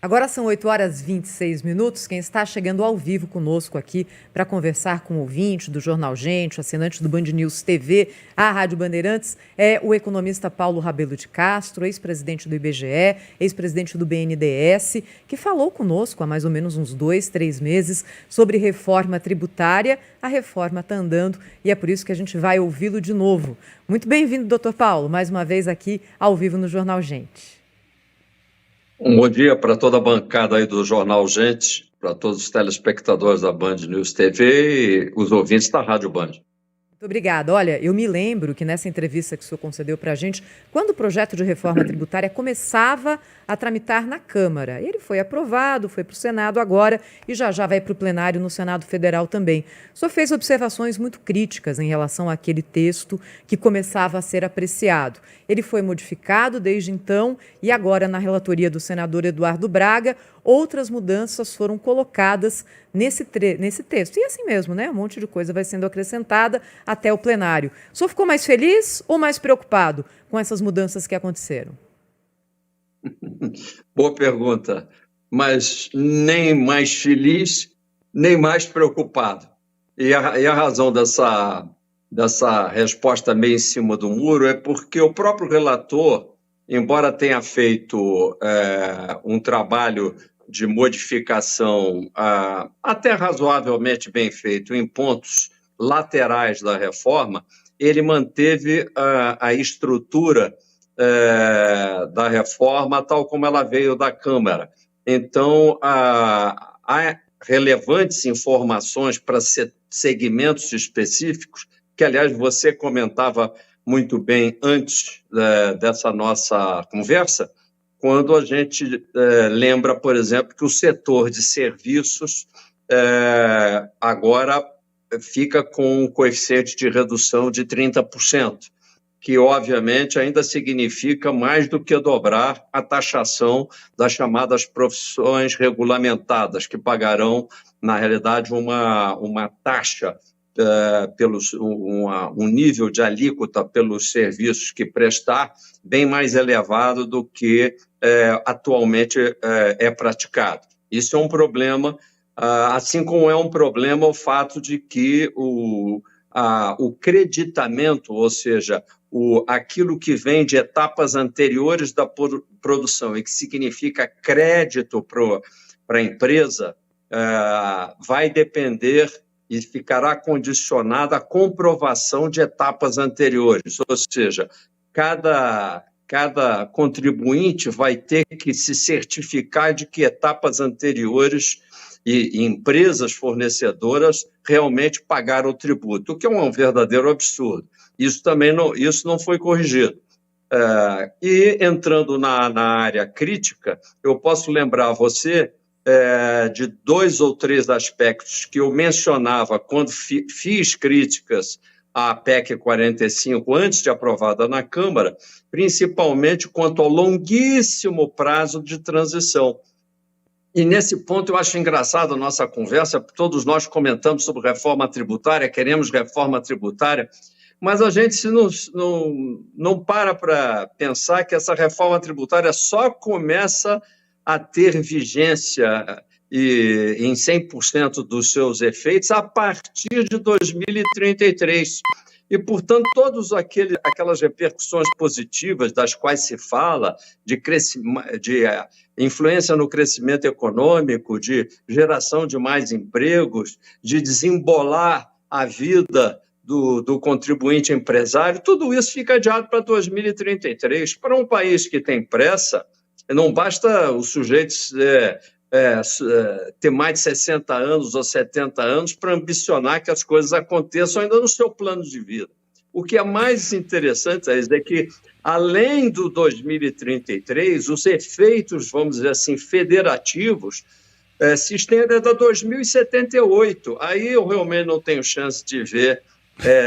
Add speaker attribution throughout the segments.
Speaker 1: Agora são 8 horas e 26 minutos. Quem está chegando ao vivo conosco aqui para conversar com o ouvinte do Jornal Gente, assinante do Band News TV, a Rádio Bandeirantes, é o economista Paulo Rabelo de Castro, ex-presidente do IBGE, ex-presidente do BNDES, que falou conosco há mais ou menos uns 2, 3 meses sobre reforma tributária. A reforma está andando e é por isso que a gente vai ouvi-lo de novo. Muito bem-vindo, doutor Paulo, mais uma vez aqui ao vivo no Jornal Gente.
Speaker 2: Um bom dia para toda a bancada aí do Jornal Gente, para todos os telespectadores da Band News TV e os ouvintes da Rádio Band.
Speaker 1: Muito obrigada. Olha, eu me lembro que nessa entrevista que o senhor concedeu para a gente, quando o projeto de reforma tributária começava a tramitar na Câmara, ele foi aprovado, foi para o Senado agora e já vai para o plenário no Senado Federal também. O senhor fez observações muito críticas em relação àquele texto que começava a ser apreciado. Ele foi modificado desde então e agora, na relatoria do senador Eduardo Braga, outras mudanças foram colocadas nesse texto. E assim mesmo, né? Um monte de coisa vai sendo acrescentada até o plenário. O senhor ficou mais feliz ou mais preocupado com essas mudanças que aconteceram?
Speaker 2: Boa pergunta, mas nem mais feliz, nem mais preocupado. E a razão dessa resposta meio em cima do muro é porque o próprio relator, embora tenha feito um trabalho de modificação até razoavelmente bem feito em pontos laterais da reforma, ele manteve a estrutura da reforma tal como ela veio da Câmara. Então, há relevantes informações para segmentos específicos, que, aliás, você comentava muito bem antes dessa nossa conversa, quando a gente lembra, por exemplo, que o setor de serviços agora fica com um coeficiente de redução de 30%, que, obviamente, ainda significa mais do que dobrar a taxação das chamadas profissões regulamentadas, que pagarão, na realidade, uma taxa, um nível de alíquota pelos serviços que prestar, bem mais elevado do que atualmente é praticado. Isso é um problema, assim como é um problema o fato de que o creditamento, ou seja, aquilo que vem de etapas anteriores da produção e que significa crédito para a empresa, vai depender e ficará condicionado à comprovação de etapas anteriores, ou seja, cada contribuinte vai ter que se certificar de que etapas anteriores e empresas fornecedoras realmente pagaram o tributo, o que é um verdadeiro absurdo. Isso não foi corrigido. E entrando na área crítica, eu posso lembrar a você de 2 ou 3 aspectos que eu mencionava quando fiz críticas à PEC 45 antes de aprovada na Câmara, principalmente quanto ao longuíssimo prazo de transição. E nesse ponto eu acho engraçado a nossa conversa, todos nós comentamos sobre reforma tributária, queremos reforma tributária, mas a gente não para pensar que essa reforma tributária só começa a ter vigência em 100% dos seus efeitos a partir de 2033. E, portanto, todas aquelas repercussões positivas das quais se fala, de influência no crescimento econômico, de geração de mais empregos, de desembolar a vida do contribuinte empresário, tudo isso fica adiado para 2033. Para um país que tem pressa, não basta o sujeito ter mais de 60 anos ou 70 anos para ambicionar que as coisas aconteçam ainda no seu plano de vida. O que é mais interessante é que, além do 2033, os efeitos, vamos dizer assim, federativos, se estendem até 2078. Aí eu realmente não tenho chance de ver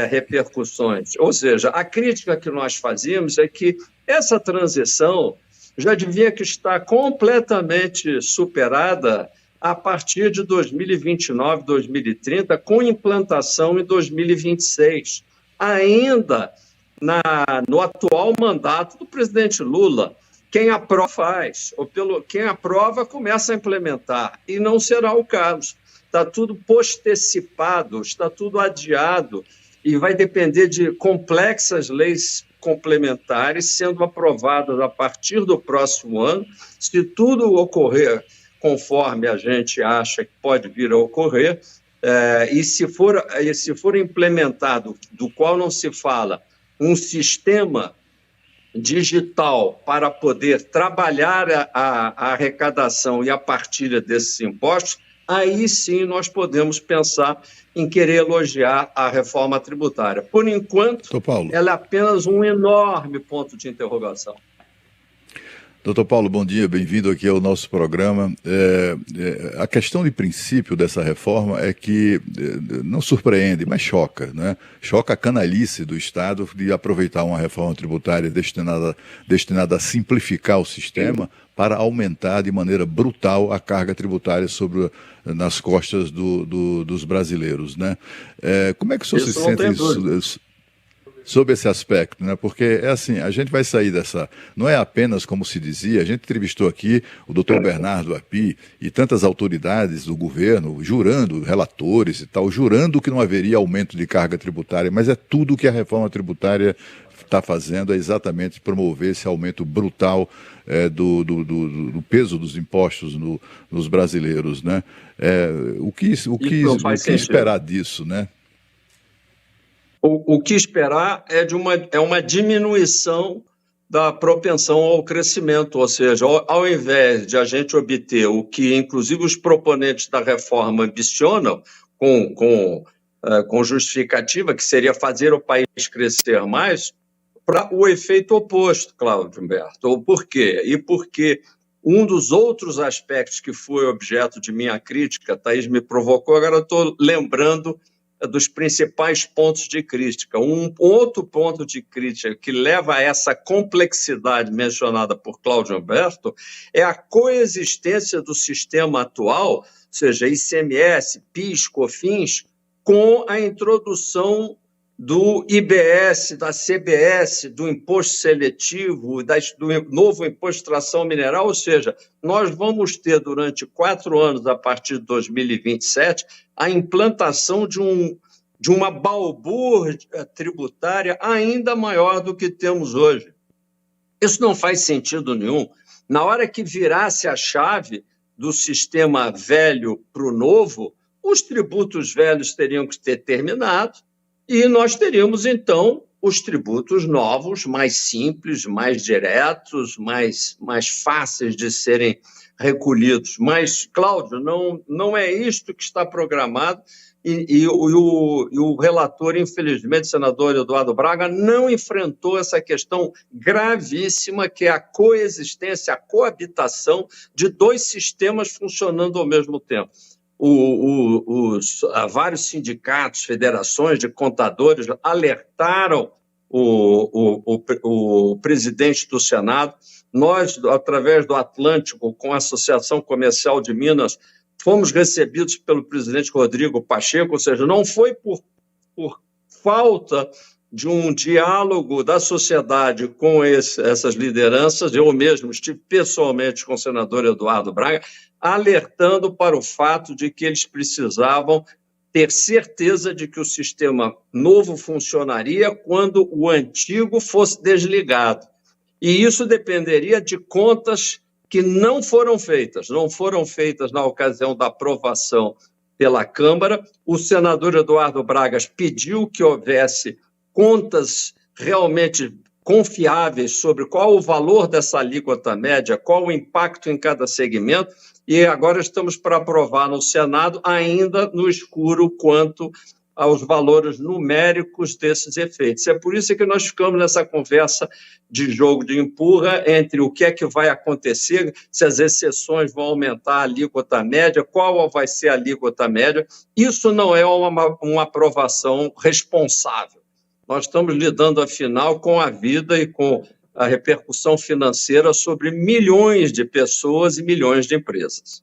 Speaker 2: repercussões. Ou seja, a crítica que nós fazíamos é que essa transição já devia estar completamente superada a partir de 2029, 2030, com implantação em 2026, ainda no atual mandato do presidente Lula. quem aprova faz, quem aprova começa a implementar, e não será o caso. Está tudo postecipado, está tudo adiado, e vai depender de complexas leis complementares sendo aprovadas a partir do próximo ano. Se tudo ocorrer conforme a gente acha que pode vir a ocorrer, e se for implementado, do qual não se fala, um sistema digital para poder trabalhar a arrecadação e a partilha desses impostos, aí sim nós podemos pensar em querer elogiar a reforma tributária. Por enquanto, ela é apenas um enorme ponto de interrogação.
Speaker 3: Doutor Paulo, bom dia, bem-vindo aqui ao nosso programa. A questão de princípio dessa reforma é que não surpreende, mas choca, né? Choca a canalice do Estado de aproveitar uma reforma tributária destinada a simplificar o sistema para aumentar de maneira brutal a carga tributária nas costas dos brasileiros, né? Como é que o senhor se sente sobre esse aspecto, né? Porque é assim, a gente vai sair dessa, não é apenas como se dizia, a gente entrevistou aqui o doutor Bernardo Api e tantas autoridades do governo, jurando, relatores e tal, jurando que não haveria aumento de carga tributária, mas é tudo que a reforma tributária está fazendo, é exatamente promover esse aumento brutal do peso dos impostos nos brasileiros, né? O que esperar disso, né?
Speaker 2: O que esperar é uma diminuição da propensão ao crescimento, ou seja, ao invés de a gente obter o que, inclusive, os proponentes da reforma ambicionam, com justificativa, que seria fazer o país crescer mais, para o efeito oposto, Cláudio Humberto. Por quê? E porque um dos outros aspectos que foi objeto de minha crítica, a Thaís me provocou, agora estou lembrando dos principais pontos de crítica. Um outro ponto de crítica que leva a essa complexidade mencionada por Cláudio Humberto é a coexistência do sistema atual, ou seja, ICMS, PIS, COFINS, com a introdução do IBS, da CBS, do imposto seletivo, do novo imposto de extração mineral, ou seja, nós vamos ter durante 4 anos, a partir de 2027, a implantação de uma balbúrdia tributária ainda maior do que temos hoje. Isso não faz sentido nenhum. Na hora que virasse a chave do sistema velho para o novo, os tributos velhos teriam que ter terminado, e nós teríamos, então, os tributos novos, mais simples, mais diretos, mais fáceis de serem recolhidos. Mas, Cláudio, não é isto que está programado, e o relator, infelizmente, o senador Eduardo Braga, não enfrentou essa questão gravíssima, que é a coexistência, a coabitação de 2 sistemas funcionando ao mesmo tempo. Vários sindicatos, federações de contadores alertaram o presidente do Senado. Nós, através do Atlântico, com a Associação Comercial de Minas, fomos recebidos pelo presidente Rodrigo Pacheco, ou seja, não foi por falta de um diálogo da sociedade com essas lideranças. Eu mesmo estive pessoalmente com o senador Eduardo Braga, alertando para o fato de que eles precisavam ter certeza de que o sistema novo funcionaria quando o antigo fosse desligado. E isso dependeria de contas que não foram feitas na ocasião da aprovação pela Câmara. O senador Eduardo Braga pediu que houvesse contas realmente confiáveis sobre qual o valor dessa alíquota média, qual o impacto em cada segmento, e agora estamos para aprovar no Senado, ainda no escuro quanto aos valores numéricos desses efeitos. É por isso que nós ficamos nessa conversa de jogo de empurra entre o que é que vai acontecer, se as exceções vão aumentar a alíquota média, qual vai ser a alíquota média. Isso não é uma aprovação responsável. Nós estamos lidando, afinal, com a vida e com a repercussão financeira sobre milhões de pessoas e milhões de empresas.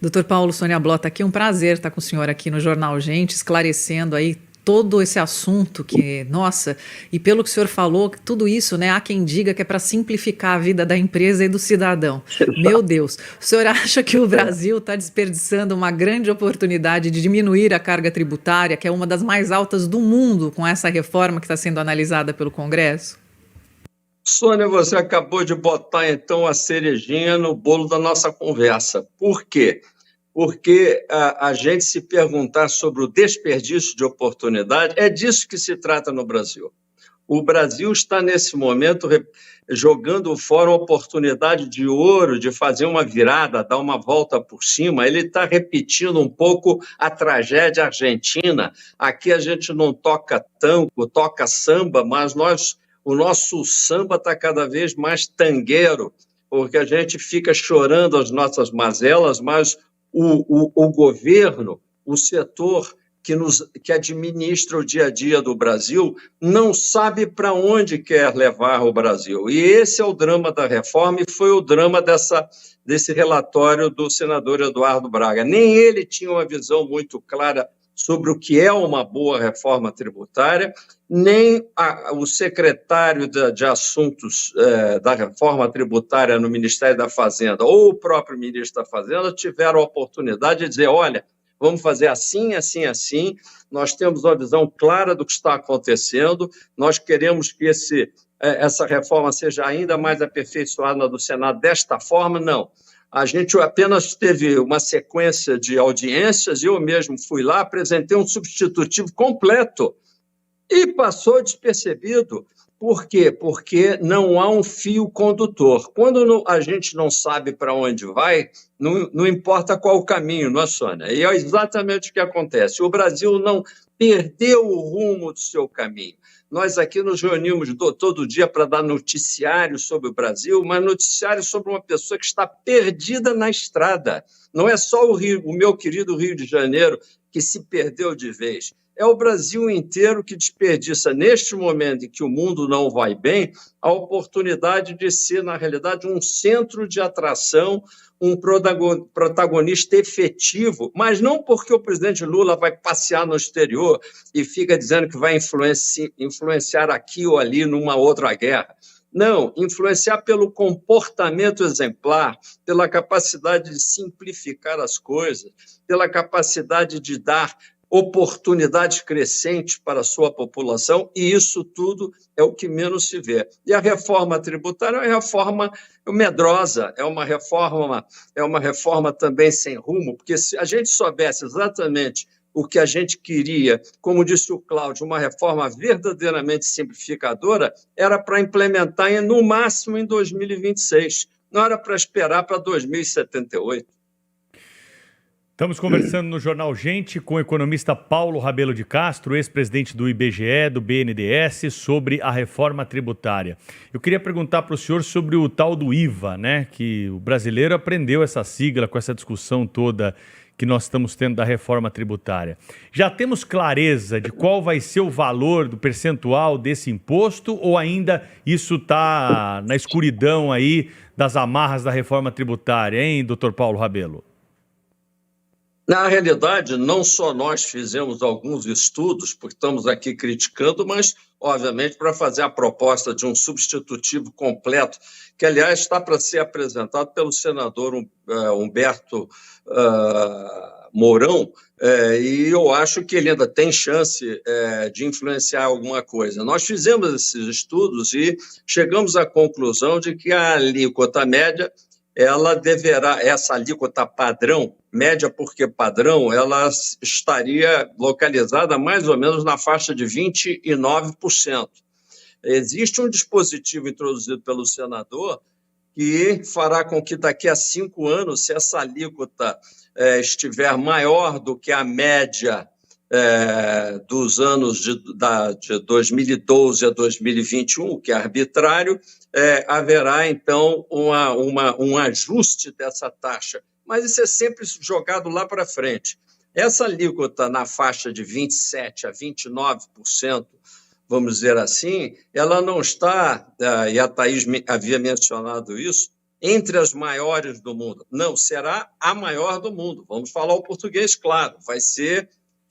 Speaker 1: Doutor Paulo, Sônia Blota aqui, um prazer estar com o senhor aqui no Jornal Gente, esclarecendo aí
Speaker 4: todo esse assunto que, nossa, e pelo que o senhor falou, tudo isso, né, há quem diga que é para simplificar a vida da empresa e do cidadão. Meu Deus, o senhor acha que o Brasil está desperdiçando uma grande oportunidade de diminuir a carga tributária, que é uma das mais altas do mundo, com essa reforma que está sendo analisada pelo Congresso?
Speaker 2: Sônia, você acabou de botar, então, a cerejinha no bolo da nossa conversa. Por quê? Porque a gente se perguntar sobre o desperdício de oportunidade, é disso que se trata no Brasil. O Brasil está, nesse momento, jogando fora uma oportunidade de ouro, de fazer uma virada, dar uma volta por cima. Ele está repetindo um pouco a tragédia argentina. Aqui a gente não toca tango, toca samba, mas o nosso samba está cada vez mais tangueiro, porque a gente fica chorando as nossas mazelas, mas o governo, o setor que administra o dia a dia do Brasil, não sabe para onde quer levar o Brasil. E esse é o drama da reforma e foi o drama desse relatório do senador Eduardo Braga. Nem ele tinha uma visão muito clara sobre o que é uma boa reforma tributária, nem o secretário de Assuntos da Reforma Tributária no Ministério da Fazenda ou o próprio ministro da Fazenda tiveram a oportunidade de dizer, olha, vamos fazer assim, assim, assim, nós temos uma visão clara do que está acontecendo, nós queremos que essa reforma seja ainda mais aperfeiçoada do Senado desta forma, não. A gente apenas teve uma sequência de audiências, eu mesmo fui lá, apresentei um substitutivo completo e passou despercebido. Por quê? Porque não há um fio condutor. Quando a gente não sabe para onde vai, não importa qual o caminho, não é, Sônia? E é exatamente o que acontece. O Brasil não perdeu o rumo do seu caminho. Nós aqui nos reunimos todo dia para dar noticiário sobre o Brasil, mas noticiário sobre uma pessoa que está perdida na estrada. Não é só o meu querido Rio de Janeiro que se perdeu de vez. É o Brasil inteiro que desperdiça, neste momento em que o mundo não vai bem, a oportunidade de ser, na realidade, um centro de atração, um protagonista efetivo, mas não porque o presidente Lula vai passear no exterior e fica dizendo que vai influenciar aqui ou ali numa outra guerra. Não, influenciar pelo comportamento exemplar, pela capacidade de simplificar as coisas, pela capacidade de dar oportunidades crescentes para a sua população, e isso tudo é o que menos se vê. E a reforma tributária é uma reforma medrosa, é uma reforma também sem rumo, porque se a gente soubesse exatamente o que a gente queria, como disse o Cláudio, uma reforma verdadeiramente simplificadora, era para implementar no máximo em 2026, não era para esperar para 2078.
Speaker 5: Estamos conversando no Jornal Gente com o economista Paulo Rabelo de Castro, ex-presidente do IBGE, do BNDES, sobre a reforma tributária. Eu queria perguntar para o senhor sobre o tal do IVA, né? Que o brasileiro aprendeu essa sigla com essa discussão toda que nós estamos tendo da reforma tributária. Já temos clareza de qual vai ser o valor do percentual desse imposto ou ainda isso está na escuridão aí das amarras da reforma tributária, hein, doutor Paulo Rabelo?
Speaker 2: Na realidade, não só nós fizemos alguns estudos, porque estamos aqui criticando, mas, obviamente, para fazer a proposta de um substitutivo completo, que, aliás, está para ser apresentado pelo senador Humberto Mourão, e eu acho que ele ainda tem chance de influenciar alguma coisa. Nós fizemos esses estudos e chegamos à conclusão de que a alíquota média ela deverá, essa alíquota padrão, média porque padrão, ela estaria localizada mais ou menos na faixa de 29%. Existe um dispositivo introduzido pelo senador que fará com que daqui a 5 anos, se essa alíquota estiver maior do que a média dos anos de 2012 a 2021, que é arbitrário, haverá, então, um ajuste dessa taxa. Mas isso é sempre jogado lá para frente. Essa alíquota na faixa de 27% a 29%, vamos dizer assim, ela não está, e a Thaís havia mencionado isso, entre as maiores do mundo. Não, será a maior do mundo. Vamos falar o português, claro, vai ser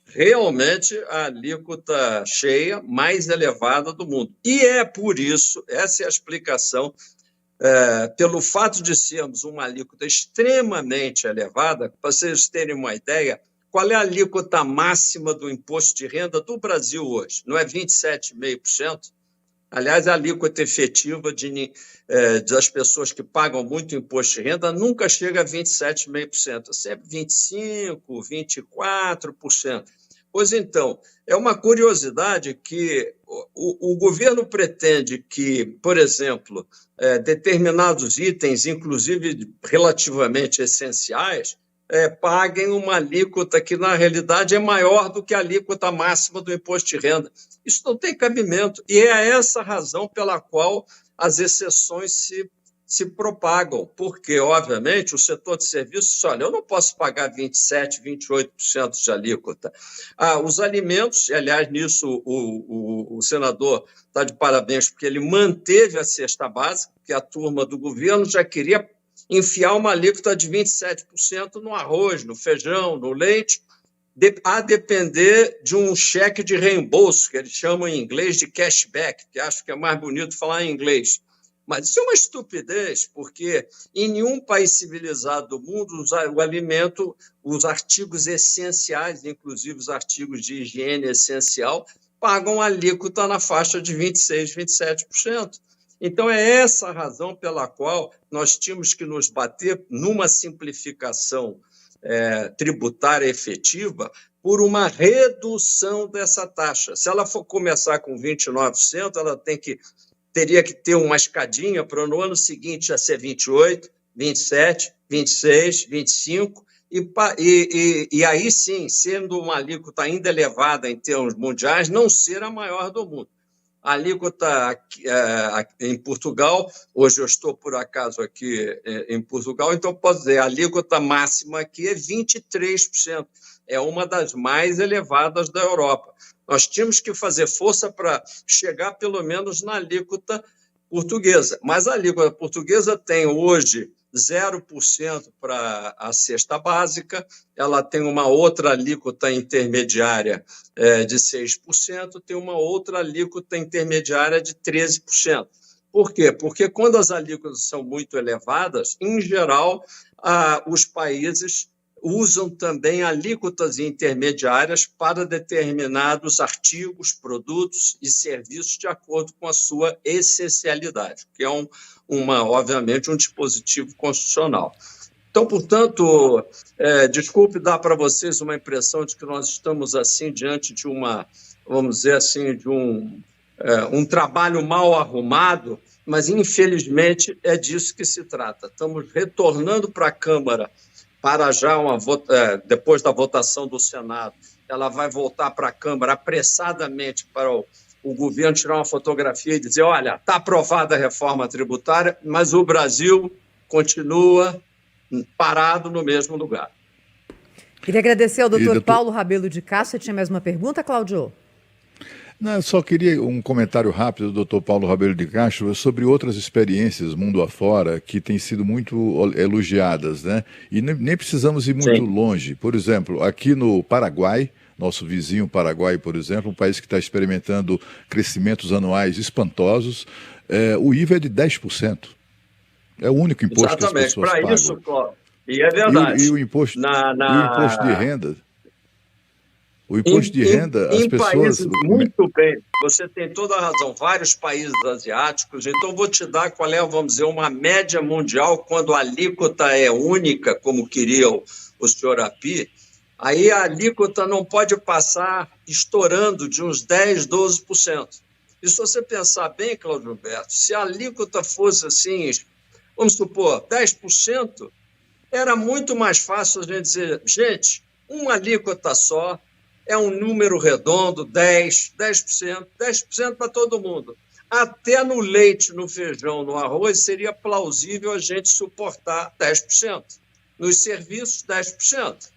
Speaker 2: realmente a alíquota cheia mais elevada do mundo. E é por isso, essa é a explicação, pelo fato de sermos uma alíquota extremamente elevada, para vocês terem uma ideia, qual é a alíquota máxima do imposto de renda do Brasil hoje? Não é 27,5%? Aliás, a alíquota efetiva das pessoas que pagam muito imposto de renda nunca chega a 27,5%, é sempre 25%, 24%. Pois então, é uma curiosidade que o governo pretende que, por exemplo, determinados itens, inclusive relativamente essenciais, paguem uma alíquota que, na realidade, é maior do que a alíquota máxima do imposto de renda. Isso não tem cabimento, e é essa a razão pela qual as exceções se propagam, porque, obviamente, o setor de serviços diz, olha, eu não posso pagar 27%, 28% de alíquota. Os alimentos, aliás, nisso o senador está de parabéns, porque ele manteve a cesta básica, porque a turma do governo já queria enfiar uma alíquota de 27% no arroz, no feijão, no leite, a depender de um cheque de reembolso, que eles chamam em inglês de cashback, que acho que é mais bonito falar em inglês. Mas isso é uma estupidez, porque em nenhum país civilizado do mundo o alimento, os artigos essenciais, inclusive os artigos de higiene essencial, pagam alíquota na faixa de 26%, 27%. Então, é essa a razão pela qual nós tínhamos que nos bater numa simplificação tributária efetiva por uma redução dessa taxa. Se ela for começar com 29%, ela teria que ter uma escadinha para no ano seguinte já ser 28%, 27%, 26%, 25%, e aí sim, sendo uma alíquota ainda elevada em termos mundiais, não ser a maior do mundo. A alíquota em Portugal, hoje eu estou, por acaso, aqui em Portugal, então posso dizer, a alíquota máxima aqui é 23%, é uma das mais elevadas da Europa. Nós tínhamos que fazer força para chegar, pelo menos, na alíquota portuguesa, mas a alíquota portuguesa tem hoje 0% para a cesta básica, ela tem uma outra alíquota intermediária de 6%, tem uma outra alíquota intermediária de 13%. Por quê? Porque quando as alíquotas são muito elevadas, em geral, os países usam também alíquotas intermediárias para determinados artigos, produtos e serviços de acordo com a sua essencialidade, que é obviamente, um dispositivo constitucional. Então, portanto, desculpe dar para vocês uma impressão de que nós estamos assim diante de vamos dizer assim, de um trabalho mal arrumado, mas, infelizmente, é disso que se trata. Estamos retornando para a Câmara para já depois da votação do Senado, ela vai voltar para a Câmara apressadamente para o governo tirar uma fotografia e dizer, olha, está aprovada a reforma tributária, mas o Brasil continua parado no mesmo lugar.
Speaker 1: Queria agradecer ao doutor Paulo Rabelo de Castro. Você tinha mais uma pergunta, Cláudio?
Speaker 3: Não, eu só queria um comentário rápido do doutor Paulo Rabelo de Castro sobre outras experiências mundo afora que têm sido muito elogiadas, né? E nem precisamos ir muito longe. Por exemplo, aqui no Paraguai, nosso vizinho Paraguai, por exemplo, um país que está experimentando crescimentos anuais espantosos, o IVA é de 10%. É o único imposto que as pessoas pagam.
Speaker 2: Exatamente, para isso, Cláudio. E é verdade.
Speaker 3: E o imposto de renda... O imposto de renda, as pessoas...
Speaker 2: Muito bem, você tem toda a razão. Vários países asiáticos, então vou te dar qual é, vamos dizer, uma média mundial quando a alíquota é única, como queria o senhor Api, aí a alíquota não pode passar estourando de uns 10%, 12%. E se você pensar bem, Cláudio Humberto, se a alíquota fosse assim, vamos supor, 10%, era muito mais fácil a gente dizer, gente, uma alíquota só, é um número redondo, 10% para todo mundo. Até no leite, no feijão, no arroz, seria plausível a gente suportar 10%. Nos serviços, 10%.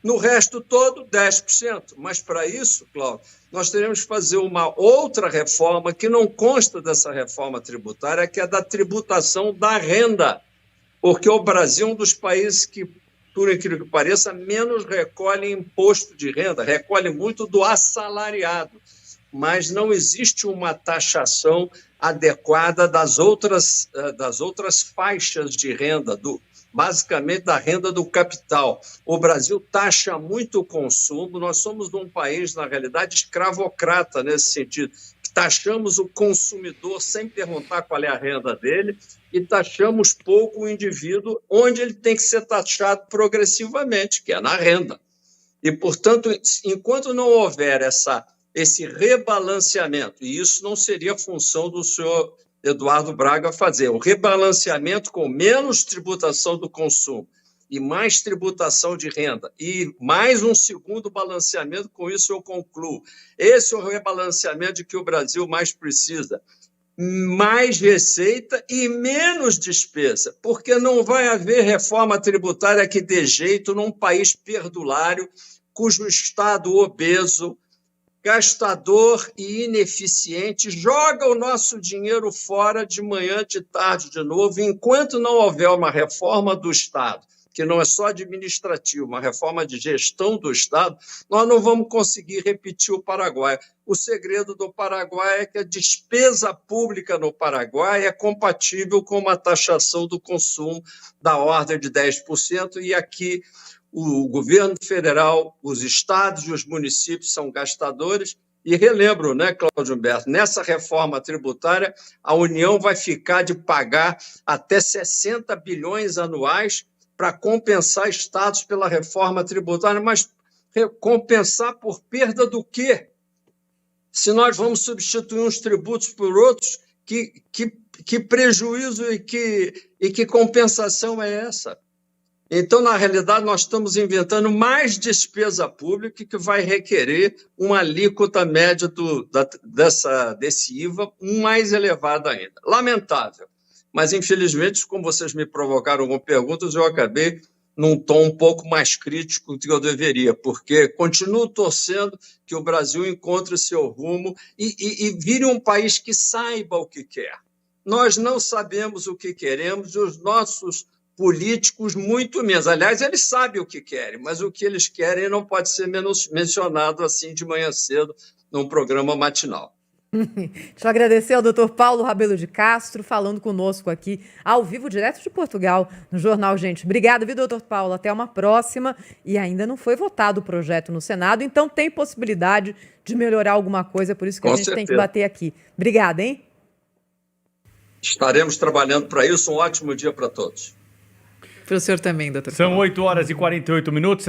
Speaker 2: No resto todo, 10%. Mas, para isso, Cláudio, nós teremos que fazer uma outra reforma que não consta dessa reforma tributária, que é da tributação da renda. Porque o Brasil é um dos países que por incrível que pareça, menos recolhe imposto de renda, recolhe muito do assalariado, mas não existe uma taxação adequada das outras faixas de renda, basicamente da renda do capital. O Brasil taxa muito o consumo, nós somos um país, na realidade, escravocrata nesse sentido. Taxamos o consumidor sem perguntar qual é a renda dele e taxamos pouco o indivíduo onde ele tem que ser taxado progressivamente, que é na renda. E, portanto, enquanto não houver esse rebalanceamento, e isso não seria função do senhor Eduardo Braga fazer, o rebalanceamento com menos tributação do consumo e mais tributação de renda, e mais um segundo balanceamento, com isso eu concluo. Esse é o rebalanceamento de que o Brasil mais precisa. Mais receita e menos despesa, porque não vai haver reforma tributária que dê jeito num país perdulário, cujo Estado obeso, gastador e ineficiente joga o nosso dinheiro fora de manhã, de tarde, de novo, enquanto não houver uma reforma do Estado, que não é só administrativa, uma reforma de gestão do Estado, nós não vamos conseguir repetir o Paraguai. O segredo do Paraguai é que a despesa pública no Paraguai é compatível com uma taxação do consumo da ordem de 10%, e aqui o governo federal, os estados e os municípios são gastadores. E relembro, né, Cláudio Humberto, nessa reforma tributária, a União vai ficar de pagar até 60 bilhões anuais para compensar estados pela reforma tributária, mas compensar por perda do quê? Se nós vamos substituir uns tributos por outros, que prejuízo e que compensação é essa? Então, na realidade, nós estamos inventando mais despesa pública que vai requerer uma alíquota média desse IVA mais elevada ainda. Lamentável. Mas, infelizmente, como vocês me provocaram com perguntas, eu acabei num tom um pouco mais crítico do que eu deveria, porque continuo torcendo que o Brasil encontre seu rumo e vire um país que saiba o que quer. Nós não sabemos o que queremos e os nossos políticos muito menos. Aliás, eles sabem o que querem, mas o que eles querem não pode ser mencionado assim de manhã cedo num programa matinal.
Speaker 1: Deixa eu agradecer ao Dr. Paulo Rabelo de Castro, falando conosco aqui, ao vivo, direto de Portugal, no Jornal Gente. Obrigada, viu, doutor Paulo? Até uma próxima. E ainda não foi votado o projeto no Senado, então tem possibilidade de melhorar alguma coisa, por isso que a gente tem que bater aqui. Obrigada, hein?
Speaker 2: Estaremos trabalhando para isso. Um ótimo dia para todos.
Speaker 4: Para o senhor também, doutor
Speaker 5: São
Speaker 4: Paulo.
Speaker 5: 8 horas e 48 minutos.